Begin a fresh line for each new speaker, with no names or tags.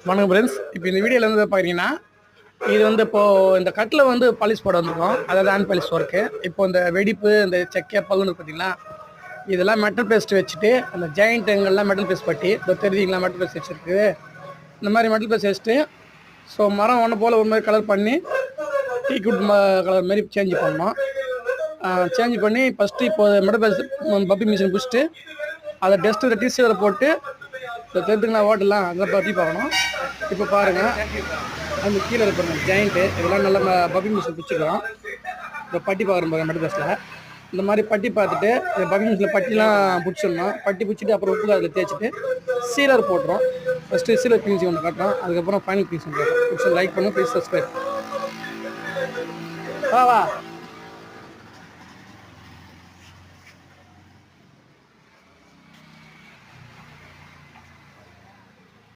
வணக்கம் ஃப்ரெண்ட்ஸ். இப்போ இந்த வீடியோவில் வந்து பார்க்குறீங்கன்னா, இது வந்து இப்போது இந்த கட்டில் வந்து பாலிஷ் போட வந்திருக்கோம். அதாவது ஹேண்ட் பாலிஷ் ஒர்க்கு. இப்போ இந்த வெடிப்பு, இந்த செக்கை, பல்லுன்னு இருக்கு பார்த்தீங்களா, இதெல்லாம் மெட்டல் பேஸ்ட் வச்சுட்டு, அந்த ஜாயிண்ட் எங்கெல்லாம் மெட்டல் பேஸ்ட் பட்டி, இப்போ தெரிஞ்சிங்களா மெட்டல் பேஸ்ட் வச்சுருக்கு. இந்த மாதிரி மெட்டல் பேஸ்ட் வச்சுட்டு, ஸோ மரம் ஒன்று போல் ஒரு மாதிரி கலர் பண்ணி, டீக்குட் கலர் மாதிரி சேஞ்ச் பண்ணோம். சேஞ்ச் பண்ணி ஃபஸ்ட்டு இப்போ மெட்டல் பேஸ்ட் பப்பி மிஷின் பிடிச்சிட்டு, அதை டஸ்ட்டு டிசியில் போட்டு தெரிஞ்சுங்களா ஓட்டலாம் அதெல்லாம் பற்றி பார்க்கணும். இப்போ பாருங்கள், அந்த கீழே இருப்பாங்க ஜாயிண்ட்டு இதெல்லாம் நல்லா பப்பி மிஷின் பிடிச்சிக்கிறோம். இந்த பட்டி பார்க்குறோம் பாருங்க மெட்டல் பேஸ்ட்டில். இந்த மாதிரி பட்டி பார்த்துட்டு இந்த பப்பி மிஷினில் பட்டிலாம் பிடிச்சிடணும். பட்டி பிடிச்சிட்டு அப்புறம் உப்பு அதில் தேய்ச்சிட்டு சீலர் போட்டுரும். ஃபஸ்ட்டு சீலர் ஃபினிஷிங் ஒன்று காட்டுறோம், அதுக்கப்புறம் ஃபைனல் ஃபினிஷிங் காட்டுறோம். லைக் பண்ணுங்கள், ப்ளீஸ் சப்ஸ்கிரைப். வா